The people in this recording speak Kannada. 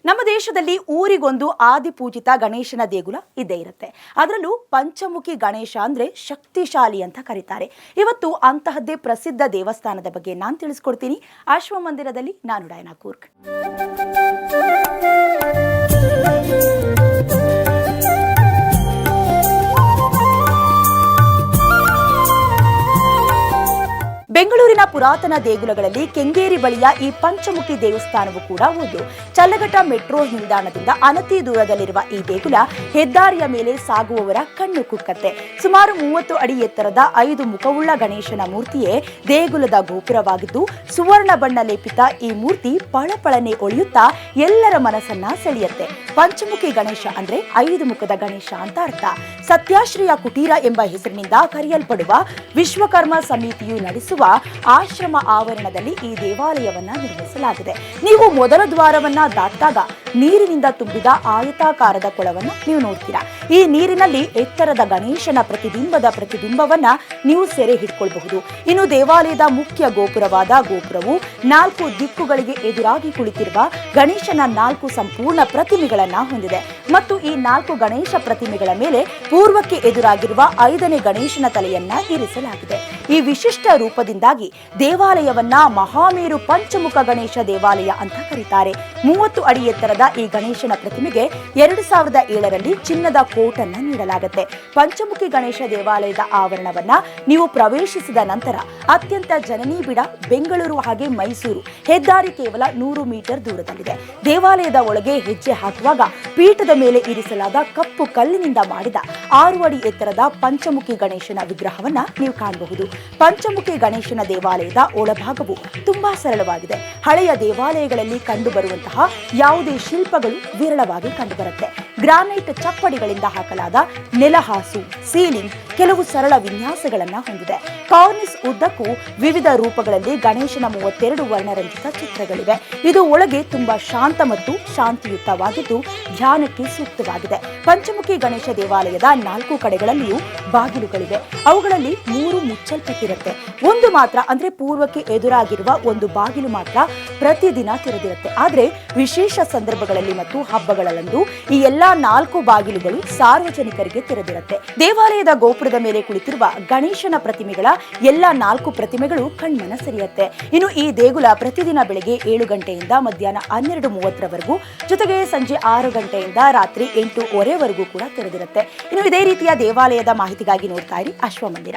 ನಮ್ಮ ದೇಶದಲ್ಲಿ ಊರಿಗೊಂದು ಆದಿಪೂಜಿತ ಗಣೇಶನ ದೇಗುಲ ಇದ್ದೇ ಇರುತ್ತೆ. ಅದರಲ್ಲೂ ಪಂಚಮುಖಿ ಗಣೇಶ ಅಂದ್ರೆ ಶಕ್ತಿಶಾಲಿ ಅಂತ ಕರೀತಾರೆ. ಇವತ್ತು ಅಂತಹದ್ದೇ ಪ್ರಸಿದ್ಧ ದೇವಸ್ಥಾನದ ಬಗ್ಗೆ ನಾನು ತಿಳಿಸ್ಕೊಡ್ತೀನಿ. ಆಶ್ವ ಮಂದಿರದಲ್ಲಿ ನಾನು ಡಯನಾ ಕೂರ್ಗ್. ಬೆಂಗಳೂರಿನ ಪುರಾತನ ದೇಗುಲಗಳಲ್ಲಿ ಕೆಂಗೇರಿ ಬಳಿಯ ಈ ಪಂಚಮುಖಿ ದೇವಸ್ಥಾನವು ಕೂಡ ಒಂದು. ಚಲ್ಲಘಟ್ಟ ಮೆಟ್ರೋ ನಿಲ್ದಾಣದಿಂದ ಅನತಿ ದೂರದಲ್ಲಿರುವ ಈ ದೇಗುಲ ಹೆದ್ದಾರಿಯ ಮೇಲೆ ಸಾಗುವವರ ಕಣ್ಣು ಕುಕ್ಕತ್ತೆ. ಸುಮಾರು 30 ಅಡಿ ಎತ್ತರದ 5 ಮುಖವುಳ್ಳ ಗಣೇಶನ ಮೂರ್ತಿಯೇ ದೇಗುಲದ ಗೋಪುರವಾಗಿದ್ದು, ಸುವರ್ಣ ಬಣ್ಣ ಲೇಪಿತ ಈ ಮೂರ್ತಿ ಪಳಪಳನೆ ಒಳಿಯುತ್ತಾ ಎಲ್ಲರ ಮನಸ್ಸನ್ನ ಸೆಳೆಯುತ್ತೆ. ಪಂಚಮುಖಿ ಗಣೇಶ ಅಂದ್ರೆ 5 ಮುಖದ ಗಣೇಶ ಅಂತ ಅರ್ಥ. ಸತ್ಯಾಶ್ರಯ ಕುಟೀರ ಎಂಬ ಹೆಸರಿನಿಂದ ಕರೆಯಲ್ಪಡುವ ವಿಶ್ವಕರ್ಮ ಸಮಿತಿಯು ನಡೆಸುವ ಆಶ್ರಮ ಆವರಣದಲ್ಲಿ ಈ ದೇವಾಲಯವನ್ನ ನಿರ್ಮಿಸಲಾಗಿದೆ. ನೀವು ಮೊದಲ ದ್ವಾರವನ್ನ ದಾಟಿದಾಗ ನೀರಿನಿಂದ ತುಂಬಿದ ಆಯತಾಕಾರದ ಕೊಳವನ್ನ ನೀವು ನೋಡ್ತೀರಾ. ಈ ನೀರಿನಲ್ಲಿ ಎತ್ತರದ ಗಣೇಶನ ಪ್ರತಿಬಿಂಬವನ್ನ ನೀವು ಸೆರೆ ಹಿಡ್ಕೊಳ್ಬಹುದು. ಇನ್ನು ದೇವಾಲಯದ ಮುಖ್ಯ ಗೋಪುರವಾದ ಗೋಪುರವು 4 ದಿಕ್ಕುಗಳಿಗೆ ಎದುರಾಗಿ ಕುಳಿತಿರುವ ಗಣೇಶನ 4 ಸಂಪೂರ್ಣ ಪ್ರತಿಮೆಗಳನ್ನ ಹೊಂದಿದೆ ಮತ್ತು ಈ 4 ಗಣೇಶ ಪ್ರತಿಮೆಗಳ ಮೇಲೆ ಪೂರ್ವಕ್ಕೆ ಎದುರಾಗಿರುವ 5ನೇ ಗಣೇಶನ ತಲೆಯನ್ನ ಇರಿಸಲಾಗಿದೆ. ಈ ವಿಶಿಷ್ಟ ರೂಪದಿಂದಾಗಿ ದೇವಾಲಯವನ್ನ ಮಹಾಮೇರು ಪಂಚಮುಖ ಗಣೇಶ ದೇವಾಲಯ ಅಂತ ಕರೀತಾರೆ. 30 ಅಡಿ ಎತ್ತರದ ಈ ಗಣೇಶನ ಪ್ರತಿಮೆಗೆ 2007ರಲ್ಲಿ ಚಿನ್ನದ ಕೋಟ್ ಅನ್ನು ನೀಡಲಾಗುತ್ತೆ. ಪಂಚಮುಖಿ ಗಣೇಶ ದೇವಾಲಯದ ಆವರಣವನ್ನ ನೀವು ಪ್ರವೇಶಿಸಿದ ನಂತರ ಅತ್ಯಂತ ಜನನಿಬಿಡ ಬೆಂಗಳೂರು ಹಾಗೆ ಮೈಸೂರು ಹೆದ್ದಾರಿ ಕೇವಲ 100 ಮೀಟರ್ ದೂರದಲ್ಲಿದೆ. ದೇವಾಲಯದ ಒಳಗೆ ಹೆಜ್ಜೆ ಹಾಕುವಾಗ ಪೀಠದ ಮೇಲೆ ಇರಿಸಲಾದ ಕಪ್ಪು ಕಲ್ಲಿನಿಂದ ಮಾಡಿದ 6 ಅಡಿ ಎತ್ತರದ ಪಂಚಮುಖಿ ಗಣೇಶನ ವಿಗ್ರಹವನ್ನ ನೀವು ಕಾಣಬಹುದು. ಪಂಚಮುಖಿ ಗಣೇಶನ ದೇವಾಲಯದ ಒಳಭಾಗವು ತುಂಬಾ ಸರಳವಾಗಿದೆ. ಹಳೆಯ ದೇವಾಲಯಗಳಲ್ಲಿ ಕಂಡುಬರುವಂತಹ ಯಾವುದೇ ಶಿಲ್ಪಗಳು ವಿರಳವಾಗಿ ಕಂಡುಬರುತ್ತೆ. ಗ್ರಾನೈಟ್ ಚಪ್ಪಡಿಗಳಿಂದ ಹಾಕಲಾದ ನೆಲಹಾಸು, ಸೀಲಿಂಗ್ ಕೆಲವು ಸರಳ ವಿನ್ಯಾಸಗಳನ್ನ ಹೊಂದಿದೆ. ಕಾರ್ನಿಸ್ ಉದ್ದಕ್ಕೂ ವಿವಿಧ ರೂಪಗಳಲ್ಲಿ ಗಣೇಶನ 32 ವರ್ಣರಂಜಿತ ಚಿತ್ರಗಳಿವೆ. ಇದು ಒಳಗೆ ತುಂಬಾ ಶಾಂತ ಮತ್ತು ಶಾಂತಿಯುತವಾಗಿದ್ದು ಧ್ಯಾನಕ್ಕೆ ಸೂಕ್ತವಾಗಿದೆ. ಪಂಚಮುಖಿ ಗಣೇಶ ದೇವಾಲಯದ 4 ಕಡೆಗಳಲ್ಲಿಯೂ ಬಾಗಿಲುಗಳಿವೆ. ಅವುಗಳಲ್ಲಿ 3 ಮುಚ್ಚಲ್ಪಟ್ಟಿರುತ್ತೆ. ಒಂದು ಮಾತ್ರ ಅಂದ್ರೆ ಪೂರ್ವಕ್ಕೆ ಎದುರಾಗಿರುವ ಒಂದು ಬಾಗಿಲು ಮಾತ್ರ ಪ್ರತಿದಿನ ತೆರೆದಿರುತ್ತೆ. ಆದ್ರೆ ವಿಶೇಷ ಸಂದರ್ಭಗಳಲ್ಲಿ ಮತ್ತು ಹಬ್ಬಗಳಲ್ಲಂದು ಈ ಎಲ್ಲಾ 4 ಬಾಗಿಲುಗಳು ಸಾರ್ವಜನಿಕರಿಗೆ ತೆರೆದಿರುತ್ತೆ. ದೇವಾಲಯದ ಗೋಪುರದ ಮೇಲೆ ಕುಳಿತಿರುವ ಗಣೇಶನ ಪ್ರತಿಮೆಗಳ ಎಲ್ಲಾ 4 ಪ್ರತಿಮೆಗಳು ಕಣ್ಮನ ಸೆಳೆಯುತ್ತೆ. ಇನ್ನು ಈ ದೇಗುಲ ಪ್ರತಿದಿನ ಬೆಳಗ್ಗೆ 7 ಗಂಟೆಯಿಂದ ಮಧ್ಯಾಹ್ನ 12:30ರವರೆಗೂ, ಜೊತೆಗೆ ಸಂಜೆ 6 ಗಂಟೆಯಿಂದ ರಾತ್ರಿ 8:15ವರೆಗೂ ಕೂಡ ತೆರೆದಿರುತ್ತೆ. ಇನ್ನು ಇದೇ ರೀತಿಯ ದೇವಾಲಯದ ಮಾಹಿತಿಗಾಗಿ ನೋಡ್ತಾ ಇರಿ ಅಶ್ವ ಮಂದಿರ.